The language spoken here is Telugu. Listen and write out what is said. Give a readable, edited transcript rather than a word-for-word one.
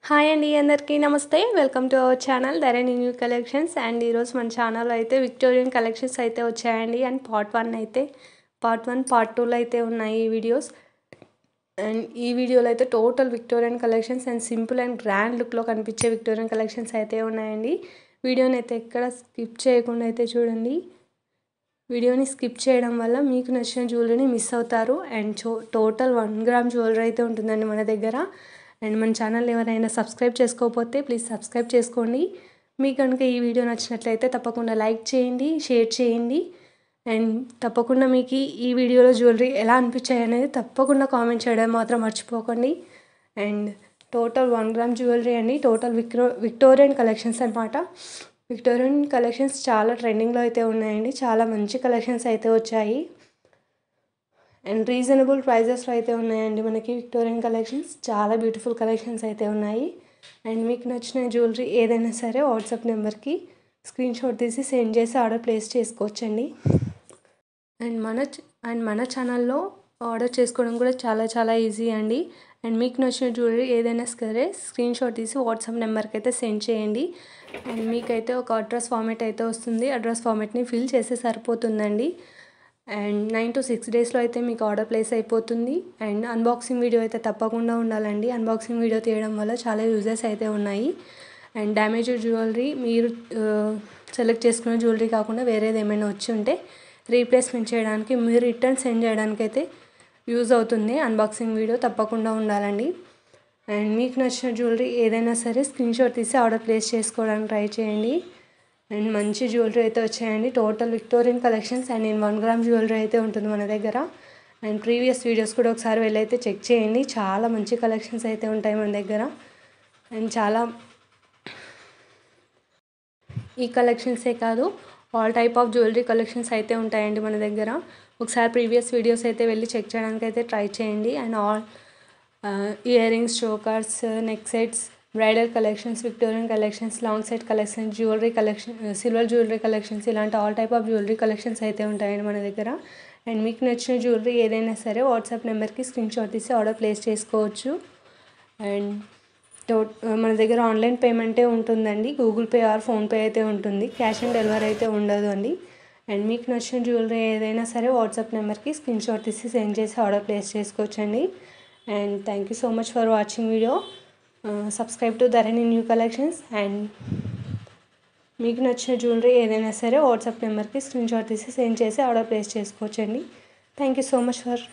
హాయ్ అండి అందరికీ నమస్తే welcome to our channel Dharani new collections and ఈరోజు మన ఛానల్లో అయితే విక్టోరియన్ కలెక్షన్స్ అయితే వచ్చాయండి అండ్ పార్ట్ 1 పార్ట్ 2లో అయితే ఉన్నాయి ఈ వీడియోస్ అండ్ ఈ వీడియోలో అయితే total Victorian collections and simple and grand లుక్లో కనిపించే విక్టోరియన్ కలెక్షన్స్ అయితే ఉన్నాయండి. వీడియోని అయితే ఎక్కడ స్కిప్ చేయకుండా అయితే చూడండి. వీడియోని స్కిప్ చేయడం వల్ల మీకు నచ్చిన జ్యువెలరీని మిస్ అవుతారు అండ్ టోటల్ 1 గ్రామ్ జ్యువెలరీ అయితే ఉంటుందండి మన దగ్గర. అండ్ మన ఛానల్ ఎవరైనా సబ్స్క్రైబ్ చేసుకోకపోతే ప్లీజ్ సబ్స్క్రైబ్ చేసుకోండి. మీకు కనుక ఈ వీడియో నచ్చినట్లయితే తప్పకుండా లైక్ చేయండి, షేర్ చేయండి అండ్ తప్పకుండా మీకు ఈ వీడియోలో జ్యువెలరీ ఎలా అనిపించాయి అనేది తప్పకుండా కామెంట్ చేయడం మాత్రం మర్చిపోకండి. అండ్ టోటల్ 1 గ్రామ్ జ్యువెలరీ అండి, టోటల్ విక్టోరియన్ కలెక్షన్స్ అనమాట. విక్టోరియన్ కలెక్షన్స్ చాలా ట్రెండింగ్లో అయితే ఉన్నాయండి, చాలా మంచి కలెక్షన్స్ అయితే వచ్చాయి అండ్ రీజనబుల్ ప్రైజెస్లో అయితే ఉన్నాయండి. మనకి విక్టోరియన్ కలెక్షన్స్ చాలా బ్యూటిఫుల్ కలెక్షన్స్ అయితే ఉన్నాయి. అండ్ మీకు నచ్చిన జ్యువెలరీ ఏదైనా సరే వాట్సాప్ నెంబర్కి స్క్రీన్ షాట్ తీసి సెండ్ చేసి ఆర్డర్ ప్లేస్ చేసుకోవచ్చండి. అండ్ మన ఛానల్లో ఆర్డర్ చేసుకోవడం కూడా చాలా ఈజీ అండి. అండ్ మీకు నచ్చిన జ్యువెలరీ ఏదైనా సరే స్క్రీన్ షాట్ తీసి వాట్సాప్ నెంబర్కి అయితే సెండ్ చేయండి. అండ్ మీకైతే ఒక అడ్రస్ ఫార్మేట్ అయితే వస్తుంది, అడ్రస్ ఫార్మేట్ని ఫిల్ చేస్తే సరిపోతుందండి. అండ్ 9 to 6 డేస్లో అయితే మీకు ఆర్డర్ ప్లేస్ అయిపోతుంది. అండ్ అన్బాక్సింగ్ వీడియో అయితే తప్పకుండా ఉండాలండి. అన్బాక్సింగ్ వీడియో తీయడం వల్ల చాలా యూజెస్ అయితే ఉన్నాయి. అండ్ డ్యామేజ్ జ్యువెలరీ మీరు సెలెక్ట్ చేసుకున్న జ్యువెలరీ కాకుండా వేరేది ఏమైనా వచ్చి ఉంటే రీప్లేస్మెంట్ చేయడానికి, మీరు రిటర్న్ సెండ్ చేయడానికి అయితే యూజ్ అవుతుంది. అన్బాక్సింగ్ వీడియో తప్పకుండా ఉండాలండి. అండ్ మీకు నచ్చిన జ్యువెలరీ ఏదైనా సరే స్క్రీన్ షాట్ తీసి ఆర్డర్ ప్లేస్ చేసుకోవడానికి ట్రై చేయండి. అండ్ మంచి జ్యువెలరీ అయితే వచ్చాయండి, total Victorian collections and 1 gram jewellery అయితే ఉంటుంది మన దగ్గర. అండ్ ప్రీవియస్ వీడియోస్ కూడా ఒకసారి వెళ్ళైతే చెక్ చేయండి, చాలా మంచి కలెక్షన్స్ అయితే ఉంటాయి మన దగ్గర. అండ్ చాలా ఈ కలెక్షన్సే కాదు, all type of jewellery collections అయితే ఉంటాయండి మన దగ్గర. ఒకసారి ప్రీవియస్ వీడియోస్ అయితే వెళ్ళి చెక్ చేయడానికి అయితే ట్రై చేయండి. And all ear rings, chokers, neck sets, bridal collections, Victorian collections, long set collections, jewellery collection, silver jewellery collections, ఇలాంటి all type of jewellery collections అయితే ఉంటాయండి మన దగ్గర. అండ్ మీకు నచ్చిన జ్యువెలరీ ఏదైనా సరే వాట్సాప్ నెంబర్కి స్క్రీన్ షాట్ తీసి ఆర్డర్ ప్లేస్ చేసుకోవచ్చు. అండ్ మన దగ్గర ఆన్లైన్ పేమెంటే ఉంటుందండి, గూగుల్ పే ఆర్ ఫోన్పే అయితే ఉంటుంది, క్యాష్ ఆన్ డెలివరీ అయితే ఉండదు అండి. అండ్ మీకు నచ్చిన జ్యువెలరీ ఏదైనా సరే వాట్సాప్ నెంబర్కి స్క్రీన్ షాట్ తీసి సెండ్ చేసి ఆర్డర్ ప్లేస్ చేసుకోవచ్చండి. And thank you so much for watching video. Subscribe to Dharani new collections. And మీకు నచ్చిన జ్యువెలరీ ఏదైనా సరే వాట్సాప్ నెంబర్కి స్క్రీన్ షాట్ తీసి సెండ్ చేసి ఆర్డర్ ప్లేస్ చేసుకోవచ్చండి. Thank you so much for